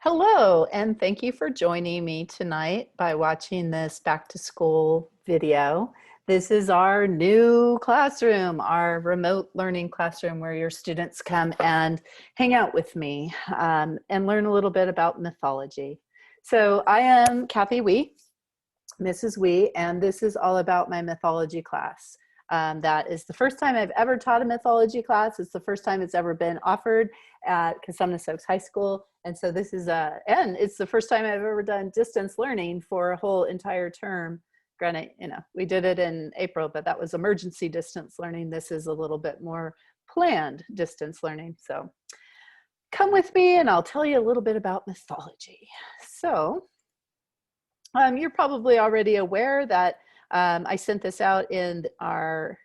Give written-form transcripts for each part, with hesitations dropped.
Hello, and thank you for joining me tonight by watching this back to school video. This is our new classroom, our remote learning classroom where your students come and hang out with me and learn a little bit about mythology. So I am Kathy Wee, Mrs. Wee, and this is all about my mythology class. That is the first time I've ever taught a mythology class. It's the first time it's ever been offered at Casumna-Stokes High School. And so this is and it's the first time I've ever done distance learning for a whole entire term. Granted, we did it in April, but that was emergency distance learning. This is a little bit more planned distance learning. So come with me and I'll tell you a little bit about mythology. So you're probably already aware that I sent this out in our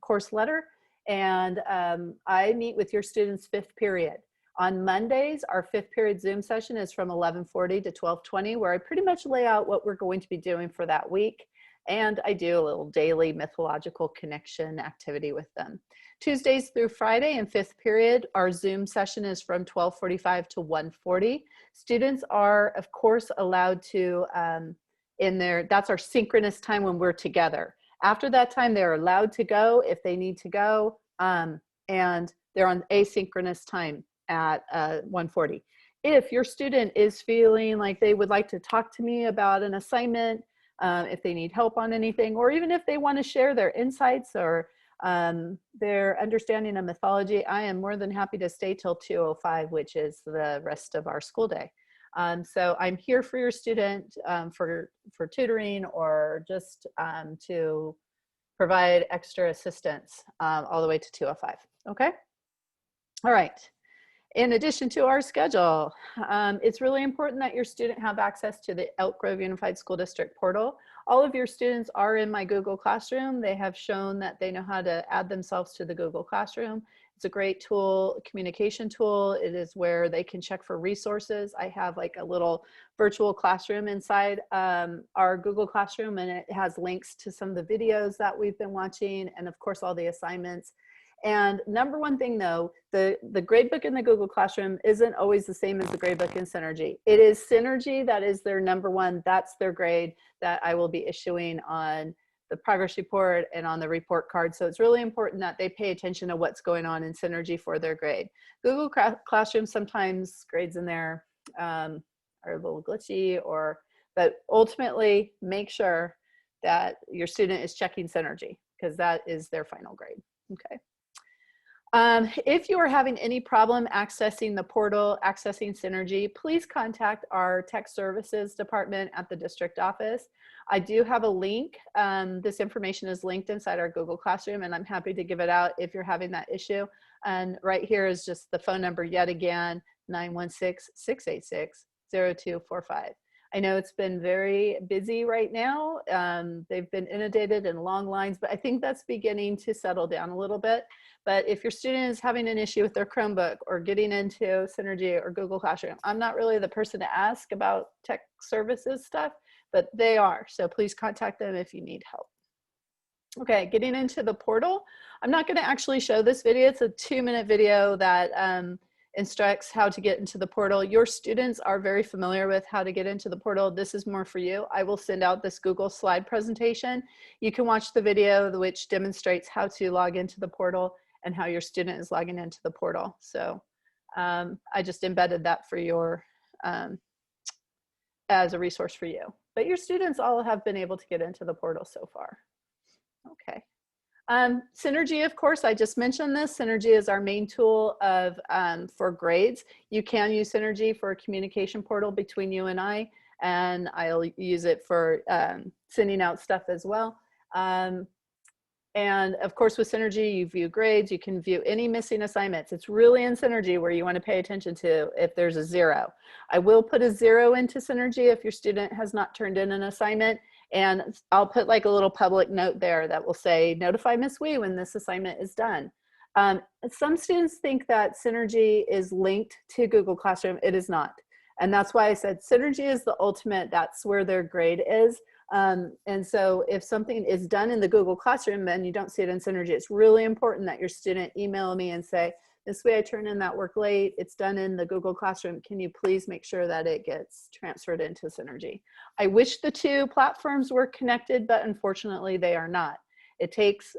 course letter, and I meet with your students' fifth period. On Mondays, our fifth period Zoom session is from 11:40 to 12:20, where I pretty much lay out what we're going to be doing for that week. And I do a little daily mythological connection activity with them. Tuesdays through Friday in fifth period, our Zoom session is from 12:45 to 1:40. Students are, of course, allowed to, that's our synchronous time when we're together. After that time, they're allowed to go if they need to go, and they're on asynchronous time at 1:40. If your student is feeling like they would like to talk to me about an assignment, if they need help on anything, or even if they want to share their insights or their understanding of mythology, I am more than happy to stay till 2:05, which is the rest of our school day. So I'm here for your student for tutoring or just to provide extra assistance all the way to 2:05. Okay. All right. In addition to our schedule, it's really important that your student have access to the Elk Grove Unified School District portal. All of your students are in my Google Classroom. They have shown that they know how to add themselves to the Google Classroom. It's a great tool, communication tool. It is where they can check for resources. I have like a little virtual classroom inside our Google Classroom, and it has links to some of the videos that we've been watching, and of course all the assignments. And number one thing though, the gradebook in the Google Classroom isn't always the same as the gradebook in Synergy. It is Synergy that is their number one, that's their grade that I will be issuing on the progress report and on the report card. So it's really important that they pay attention to what's going on in Synergy for their grade. Google Classroom, sometimes grades in there are a little glitchy, but ultimately make sure that your student is checking Synergy because that is their final grade. Okay. If you are having any problem accessing the portal, accessing Synergy, please contact our tech services department at the district office. I do have a link. This information is linked inside our Google Classroom, and I'm happy to give it out if you're having that issue. And right here is just the phone number yet again, 916-686-0245. I know it's been very busy right now. They've been inundated in long lines, but I think that's beginning to settle down a little bit. But if your student is having an issue with their Chromebook or getting into Synergy or Google Classroom, I'm not really the person to ask about tech services stuff, but they are. So please contact them if you need help. Okay, getting into the portal. I'm not going to actually show this video. It's a 2-minute video that instructs how to get into the portal. Your students are very familiar with how to get into the portal. This is more for you. I will send out this Google slide presentation. You can watch the video which demonstrates how to log into the portal and how your student is logging into the portal. So I just embedded that for your, as a resource for you. But your students all have been able to get into the portal so far. Okay. Synergy, of course, I just mentioned this. Synergy is our main tool for grades. You can use Synergy for a communication portal between you and I'll use it for sending out stuff as well. And of course, with Synergy, you view grades, you can view any missing assignments. It's really in Synergy where you want to pay attention to if there's a 0. I will put a 0 into Synergy if your student has not turned in an assignment. And I'll put like a little public note there that will say, notify Miss Wee when this assignment is done. Some students think that Synergy is linked to Google Classroom. It is not. And that's why I said Synergy is the ultimate, that's where their grade is. And so if something is done in the Google Classroom and you don't see it in Synergy, it's really important that your student email me and say, this way I turn in that work late, it's done in the Google Classroom. Can you please make sure that it gets transferred into Synergy? I wish the two platforms were connected, but unfortunately they are not. It takes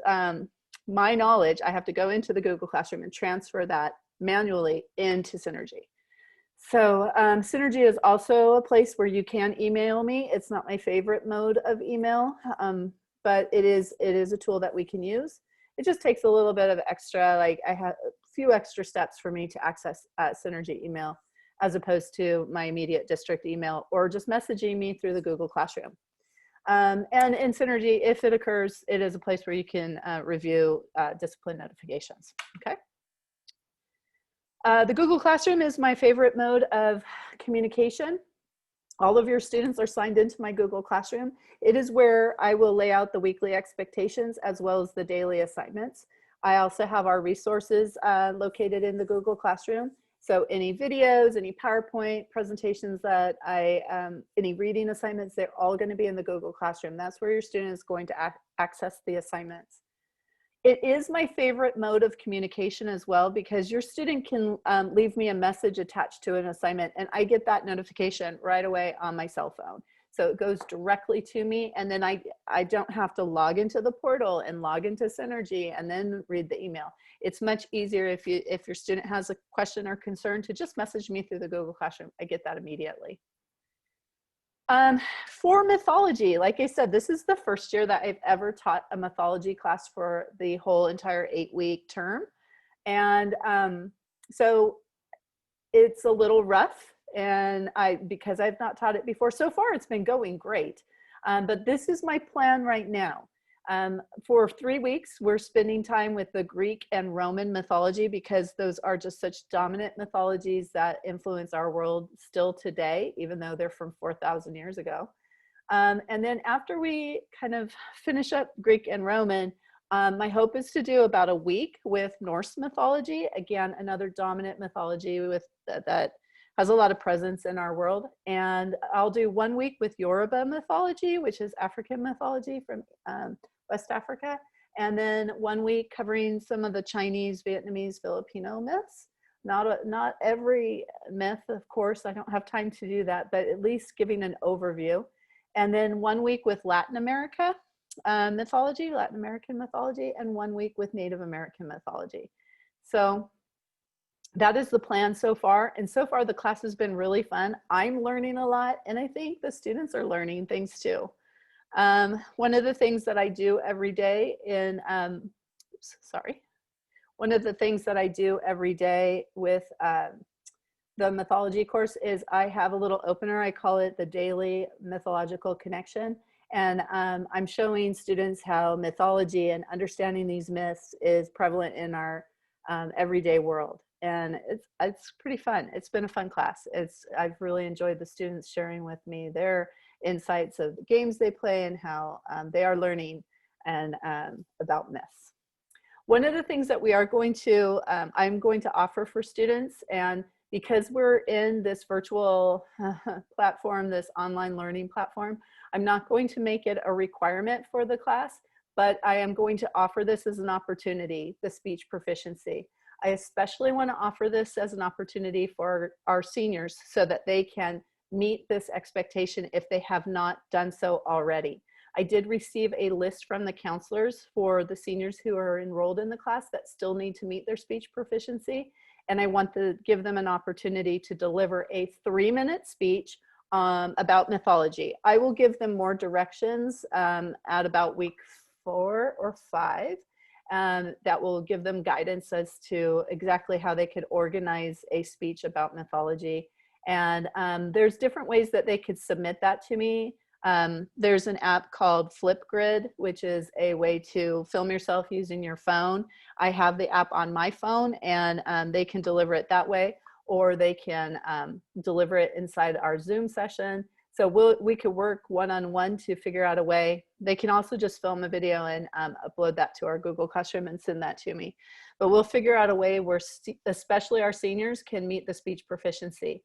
my knowledge, I have to go into the Google Classroom and transfer that manually into Synergy. So Synergy is also a place where you can email me. It's not my favorite mode of email, but it is a tool that we can use. It just takes a little bit of extra, like I have a few extra steps for me to access Synergy email as opposed to my immediate district email or just messaging me through the Google Classroom. And in Synergy, if it occurs, it is a place where you can review discipline notifications, okay? The Google Classroom is my favorite mode of communication. All of your students are signed into my Google Classroom. It is where I will lay out the weekly expectations as well as the daily assignments. I also have our resources located in the Google Classroom. So any videos, any PowerPoint presentations that any reading assignments, they're all going to be in the Google Classroom. That's where your student is going to access the assignments. It is my favorite mode of communication as well, because your student can leave me a message attached to an assignment and I get that notification right away on my cell phone. So it goes directly to me, and then I don't have to log into the portal and log into Synergy and then read the email. It's much easier if your student has a question or concern to just message me through the Google Classroom. I get that immediately. For mythology, like I said, this is the first year that I've ever taught a mythology class for the whole entire 8-week term. And so it's a little rough, and because I've not taught it before. So far it's been going great, but this is my plan right now. For 3 weeks, we're spending time with the Greek and Roman mythology, because those are just such dominant mythologies that influence our world still today, even though they're from 4,000 years ago. And then after we kind of finish up Greek and Roman, my hope is to do about a week with Norse mythology. Again, another dominant mythology that has a lot of presence in our world. And I'll do 1 week with Yoruba mythology, which is African mythology from West Africa. And then 1 week covering some of the Chinese, Vietnamese, Filipino myths. Not every myth, of course, I don't have time to do that, but at least giving an overview. And then 1 week with Latin America mythology, Latin American mythology, and 1 week with Native American mythology. So that is the plan so far. And so far the class has been really fun. I'm learning a lot, and I think the students are learning things too. One of the things that I do every day one of the things that I do every day with the mythology course is I have a little opener. I call it the Daily Mythological Connection. And I'm showing students how mythology and understanding these myths is prevalent in our everyday world. And it's pretty fun. It's been a fun class. I've really enjoyed the students sharing with me their insights of the games they play and how they are learning and about myths. One of the things that we are going to, I'm going to offer for students, and because we're in this virtual platform, this online learning platform, I'm not going to make it a requirement for the class, but I am going to offer this as an opportunity, the speech proficiency. I especially want to offer this as an opportunity for our seniors so that they can meet this expectation if they have not done so already. I did receive a list from the counselors for the seniors who are enrolled in the class that still need to meet their speech proficiency. And I want to give them an opportunity to deliver a 3-minute speech about mythology. I will give them more directions at about week 4 or 5. That will give them guidance as to exactly how they could organize a speech about mythology. And there's different ways that they could submit that to me. There's an app called Flipgrid, which is a way to film yourself using your phone. I have the app on my phone, and they can deliver it that way, or they can deliver it inside our Zoom session. So we could work one-on-one to figure out a way. They can also just film a video and upload that to our Google Classroom and send that to me. But we'll figure out a way where especially our seniors can meet the speech proficiency.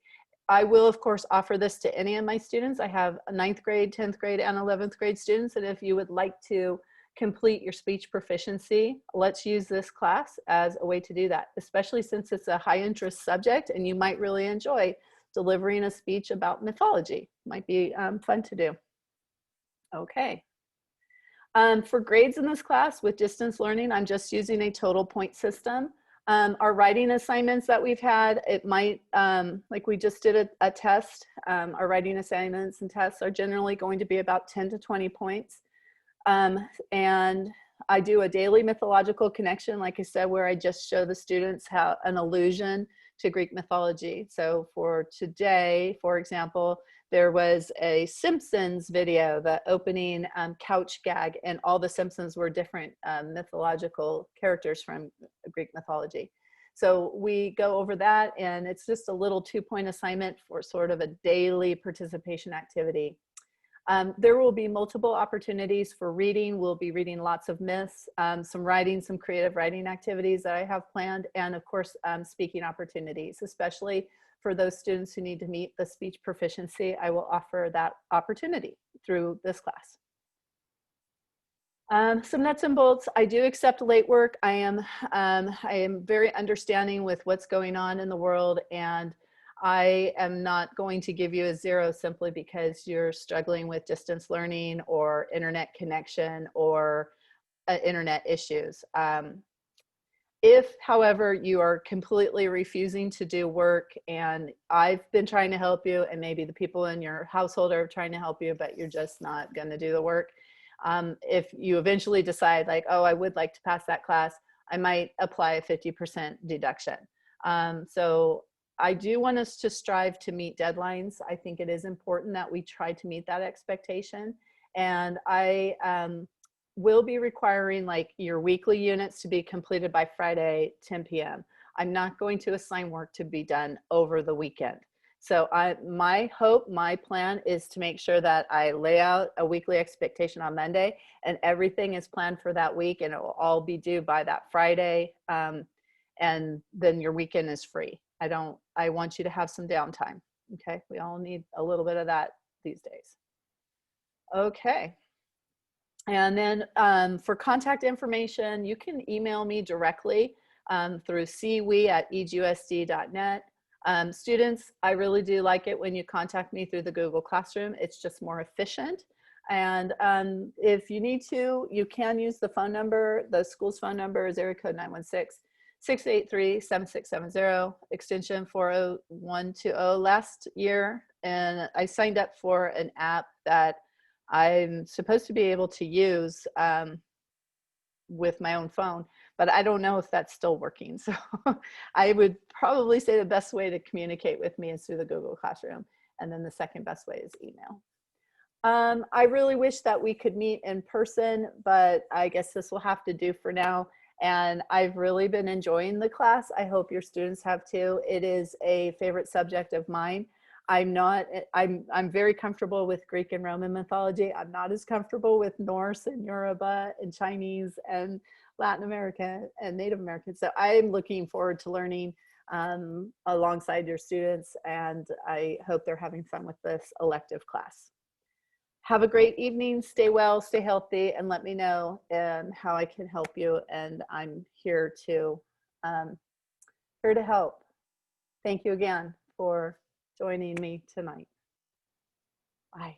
I will, of course, offer this to any of my students. I have 9th grade, 10th grade, and 11th grade students. And if you would like to complete your speech proficiency, let's use this class as a way to do that, especially since it's a high interest subject and you might really enjoy delivering a speech about mythology. Might be fun to do. Okay. For grades in this class with distance learning, I'm just using a total point system. Our writing assignments that we've had, it might, like we just did a test, our writing assignments and tests are generally going to be about 10 to 20 points. And I do a daily mythological connection, like I said, where I just show the students how an allusion to Greek mythology. So for today, for example, there was a Simpsons video, the opening couch gag, and all the Simpsons were different mythological characters from Greek mythology. So we go over that, and it's just a little 2-point assignment for sort of a daily participation activity. There will be multiple opportunities for reading. We'll be reading lots of myths, some writing, some creative writing activities that I have planned, and of course, speaking opportunities, especially for those students who need to meet the speech proficiency. I will offer that opportunity through this class. Some nuts and bolts. I do accept late work. I am very understanding with what's going on in the world, and I am not going to give you a 0 simply because you're struggling with distance learning or internet connection or internet issues. If, however, you are completely refusing to do work and I've been trying to help you and maybe the people in your household are trying to help you, but you're just not going to do the work. If you eventually decide like, oh, I would like to pass that class, I might apply a 50% deduction. So I do want us to strive to meet deadlines. I think it is important that we try to meet that expectation. And I will be requiring like your weekly units to be completed by Friday, 10 p.m. I'm not going to assign work to be done over the weekend. So my hope, my plan is to make sure that I lay out a weekly expectation on Monday and everything is planned for that week and it will all be due by that Friday. And then your weekend is free. I want you to have some downtime. Okay, we all need a little bit of that these days. Okay. And then for contact information, you can email me directly through cwe@eagsd.net. Students, I really do like it when you contact me through the Google Classroom. It's just more efficient. And if you need to, you can use the phone number. The school's phone number is area code 916-683-7670, extension 40120. Last year, and I signed up for an app that I'm supposed to be able to use with my own phone, but I don't know if that's still working. So I would probably say the best way to communicate with me is through the Google Classroom. And then the second best way is email. I really wish that we could meet in person, but I guess this will have to do for now. And I've really been enjoying the class. I hope your students have too. It is a favorite subject of mine. I'm very comfortable with Greek and Roman mythology. I'm not as comfortable with Norse and Yoruba and Chinese and Latin America and Native American. So I'm looking forward to learning alongside your students, and I hope they're having fun with this elective class. Have a great evening, stay well, stay healthy, and let me know how I can help you. And I'm here to help. Thank you again for joining me tonight. Bye.